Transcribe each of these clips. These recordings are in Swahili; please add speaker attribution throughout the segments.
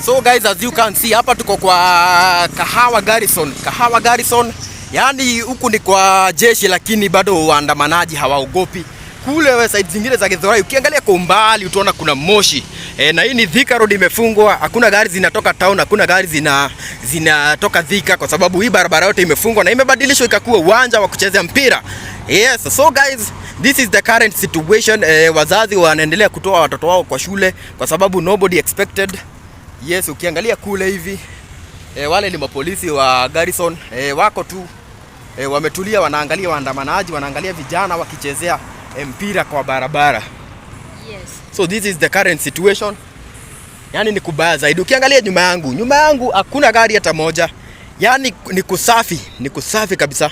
Speaker 1: So guys, as you can see hapa tuko kwa Kahawa Garrison. Kahawa Garrison, yani huku ni kwa jeshi lakini bado waandamanaji hawaogopi. Kule side zingine za Githurai ukiangalia kwa umbali utaona kuna moshi. Na hii ni Thika Road imefungwa, hakuna gari zinatoka town, hakuna gari zinatoka Thika kwa sababu hii barabara yote imefungwa na imebadilishwa ikakuwa uwanja wa kuchezea mpira. Yes, so guys, this is the current situation. Wazazi wanaendelea kutoa watoto wao kwa shule kwa sababu nobody expected. Yes, ukiangalia kule hivi wale ni mapolisi wa Garrison, wako tu wametulia, wanaangalia waandamanaji, wanaangalia vijana wakichezea mpira kwa barabara.
Speaker 2: Yes.
Speaker 1: So this is the current situation. Yani ni kubaya zaidi. Ukiangalia nyuma yangu hakuna gari hata moja. Yani ni kusafi kabisa.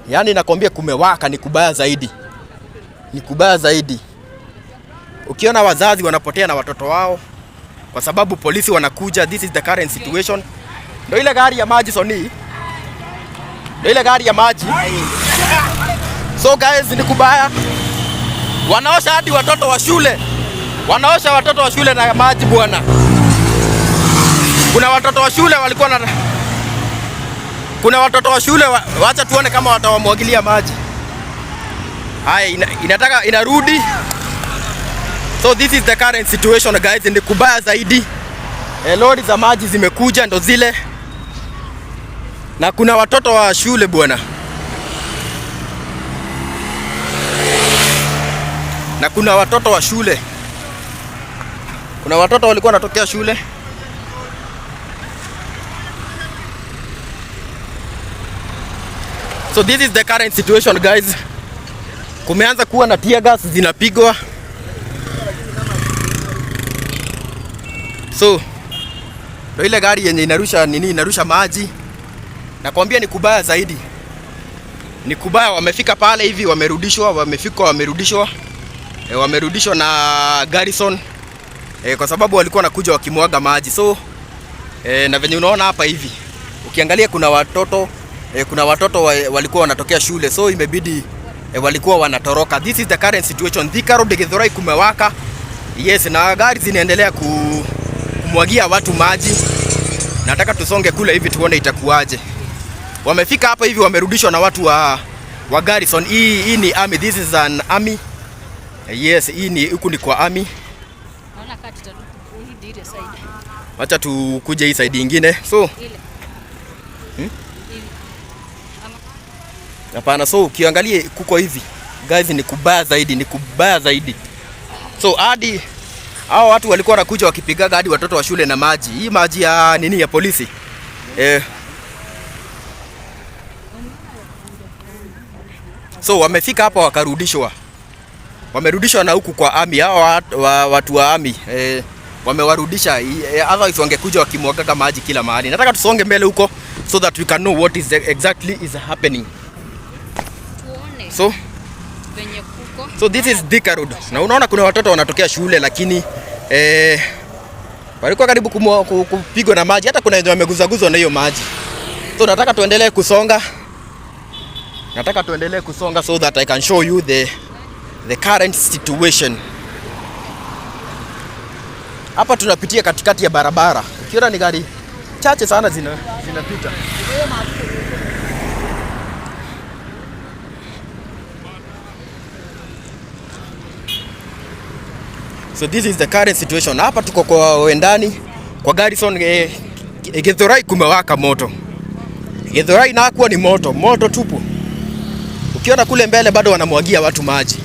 Speaker 1: Yani nakwambia kumewaka, ni kubaya zaidi. Ni kubaya zaidi. Ukiona wazazi wanapotea na watoto wao kwa sababu polisi wanakuja, this is the current situation. Ndio ile gari ya maji Sony. Ndio ile gari ya maji. So guys, ni kubaya. Wanaosha hadi watoto wa shule. Wanaosha watoto wa shule na maji bwana. Kuna watoto wa shule walikuwa na wacha tuone kama watawamwagilia maji. Haya inarudi. So this is the current situation guys, ni kubaya zaidi. Lori za maji zimekuja ndo zile. Na kuna watoto wa shule bwana. Na kuna watoto wa shule. Kuna watoto walikuwa wanatokea shule. So this is the current situation guys. Kumeanza kuwa na tear gas zinapigwa. So ndio ile gari yenye inarusha maji. Nakwambia ni kubaya zaidi. Ni kubaya, wamefika pale hivi wamerudishwa na Garrison kwa sababu walikuwa nakuja wakimwaga maji. So na venye unaona hapa hivi ukiangalia kuna watoto walikuwa wanatokea shule, so imebidi walikuwa wanatoroka. This is the current situation. Thika Road Githurai kumewaka. Yes, na gari zinaendelea kumwagia watu maji. Nataka tusonge kule hivi tuone itakuwaje. Wamefika hapa hivi wamerudishwa na watu wa Garrison. Hii ni army, this is an army. Yes, huku ni kwa army.
Speaker 2: Naona kati hii ile side.
Speaker 1: Acha tukuje hii side nyingine. So ile. Hapana, so ukiangalia kuko hivi. Guys, ni kubaya zaidi. So hadi hao watu walikuwa wanakuja wakipigaga hadi watoto wa shule na maji. Hii maji ya polisi. So wamefika hapa wakarudishwa. Wamerudishwa na huku kwa army. Hao watu wa army wamewarudisha. Otherwise wangekuja wakimwaga maji kila mahali. Nataka tusonge mbele huko so that we can know what is exactly is happening. So this is Thika Road. Na unaona kuna watoto wanatokea shule lakini walikuwa karibu kupigwa na maji. Hata kuna wenye wameguzaguzwa na hiyo maji. So nataka tuendelee kusonga so that I can show you the current situation. Hapa tunapitia katikati ya barabara. Ukiona ni gari chache sana zinapita. So this is the current situation. Hapa tuko kwa wendani kwa Garrison. Githurai kumewaka moto. Githurai nakuwa ni moto tupu. Ukiona kule mbele bado wanamwagia watu maji.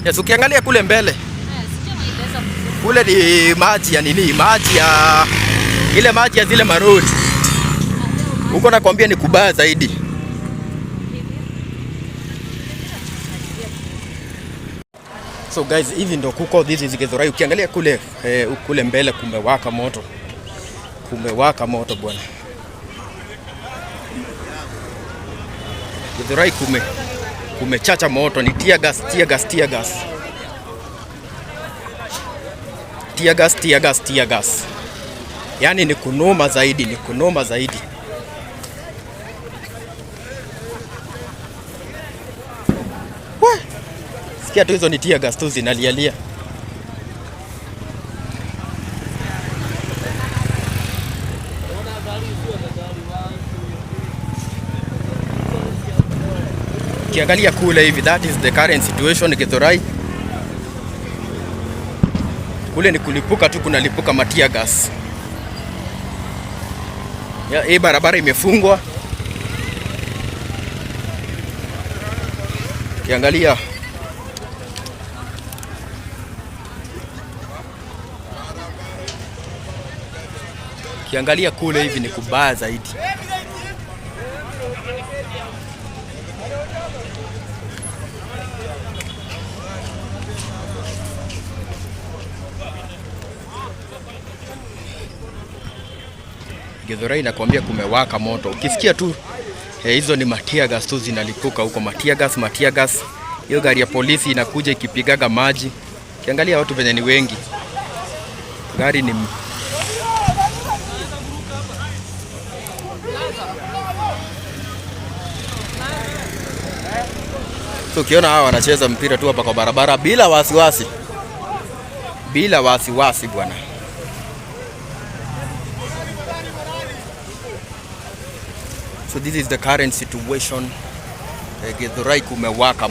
Speaker 1: Yes, ukiangalia kule mbele. Kule ni maji ya ile maji ya zile marodi. Huko nakwambia ni kubaya zaidi. So guys, hivi ndo kuko this is Githurai. Ukiangalia kule mbele kumewaka moto bwana. Githurai kumechacha moto, ni tear gas. Tear gas. Yani ni kunoma zaidi. Sikia tu hizo ni tear gas tu zinalialia. Kiangalia kule hivi, that is the current situation Githurai. Kule ni kulipuka tu, kuna lipuka matia gas. Ya, hii barabara imefungwa. Kiangalia kule hivi ni kubaya zaidi. Githurai nakwambia kumewaka moto. Ukisikia tu hizo ni matia gas tu zinalipuka huko, matia gas. Hiyo gari ya polisi inakuja ikipigaga maji. Kiangalia watu venye ni wengi. Gari ni so ukiona hawa wanacheza mpira tu hapa kwa barabara bila wasiwasi. Bila wasiwasi bwana. So this is the current situation. Githurai kumewaka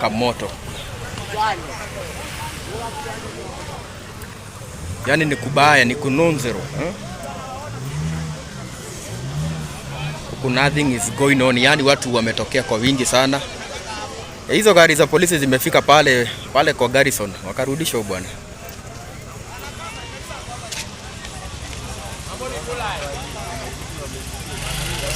Speaker 1: moto. Yaani ni kubaya, ni kunonzero. Nothing is going on. Yaani watu wametokea kwa wingi sana. Hizo gari za polisi zimefika pale kwa Garrison, wakarudishwa bwana.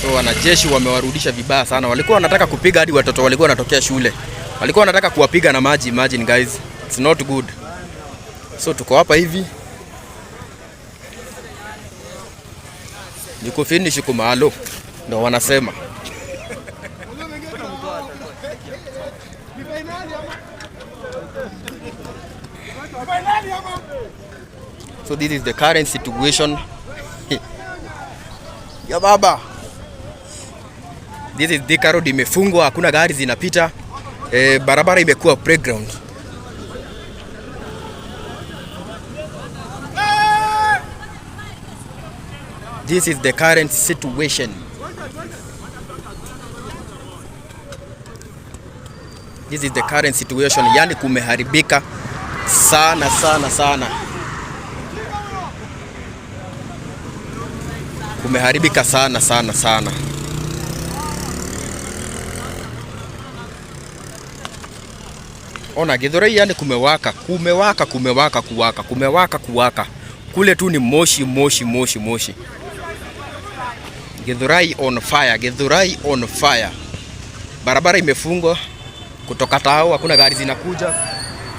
Speaker 1: So wanajeshi wamewarudisha vibaya sana. Walikuwa wanataka kupiga hadi watoto walikuwa wanatokea shule. Walikuwa wanataka kuwapiga na maji. Imagine guys, it's not good. So tuko hapa hivi. Niko finish kumalo. Ndio wanasema. So this is the current situation. Ya baba. This is Thika Road imefungwa, hakuna gari zinapita. Barabara imekuwa playground. This is the current situation. Yani kumeharibika sana. Kumeharibika sana. Ona Githurai yani kumewaka. Kule tu ni moshi. Githurai on fire. Barabara imefungwa kutoka Tao, hakuna gari zinakuja.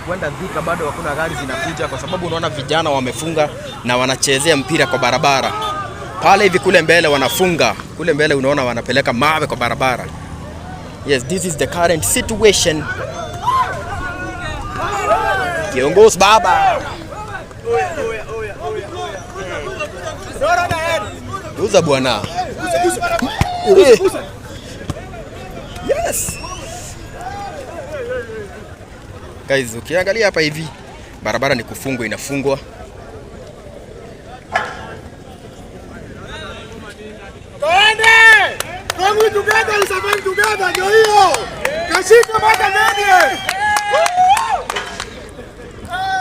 Speaker 1: Kwenda Thika bado hakuna gari zinakuja kwa sababu unaona vijana wamefunga na wanachezea mpira kwa barabara. Pale hivi kule mbele wanafunga. Kule mbele unaona wanapeleka mawe kwa barabara. Yes, this is the current situation. Kiongozi baba. Uza bwana. Yes. Guys, ukiangalia hapa hivi barabara ni kufungwa, inafungwa.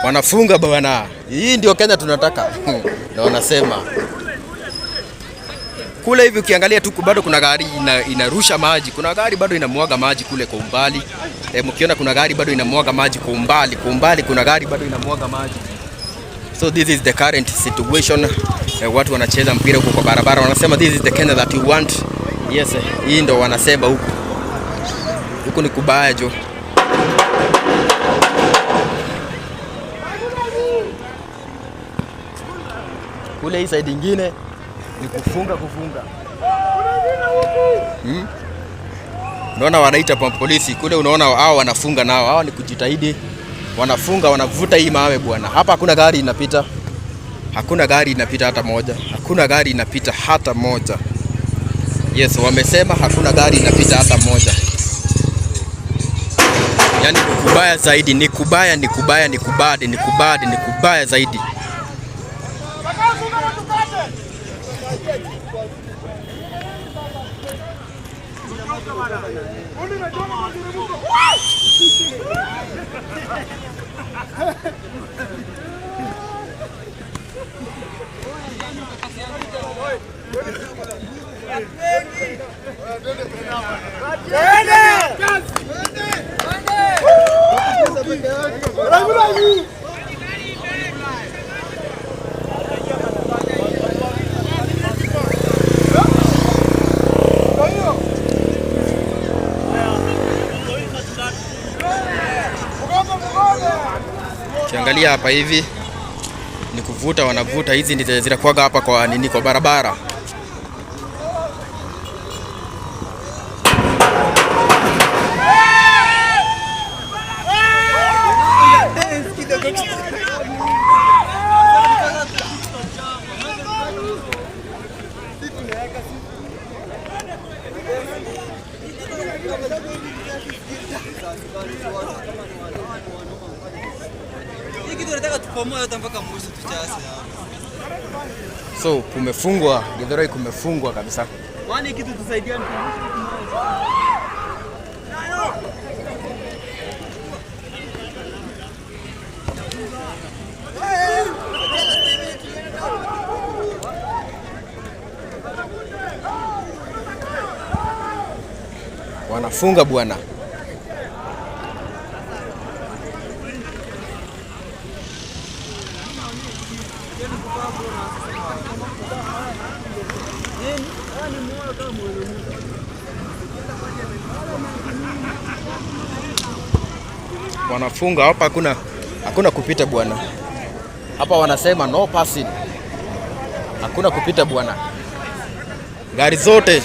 Speaker 1: Wanafunga bwana. Hii ndio Kenya tunataka. Na wanasema. Kule hivi ukiangalia tu bado kuna gari inarusha maji. Kuna gari bado inamwaga maji kule kwa umbali. Mkiona kuna gari bado inamwaga maji kwa umbali. Kwa umbali kuna gari bado inamwaga maji. So this is the current situation. Watu wanacheza mpira huko kwa barabara. Wanasema this is the Kenya that you want. Yes, hii ndo wanasema huko. Huko ni kubaya jo. Kule hii side nyingine ni kufunga. Unaona wanaita pa polisi. Kule unaona hao wanafunga nao. Hao ni kujitahidi. Wanafunga, wanavuta hii mawe bwana. Hapa hakuna gari inapita. Hakuna gari inapita hata moja. Yes, wamesema hakuna gari inapita hata moja. Yaani ni kubaya zaidi, ni kubaya zaidi. Kiangalia hapa hivi ni kuvuta, wanavuta. Hizi ndizo zinakuwaga hapa kwa nini, kwa barabara. So kumefungwa Githurai, kumefungwa kabisa.
Speaker 3: Wani kitu tusaidia ni
Speaker 1: wanafunga bwana. Wanafunga hapa, hakuna kupita bwana. Hapa wanasema no passing. Hakuna kupita bwana. Gari zote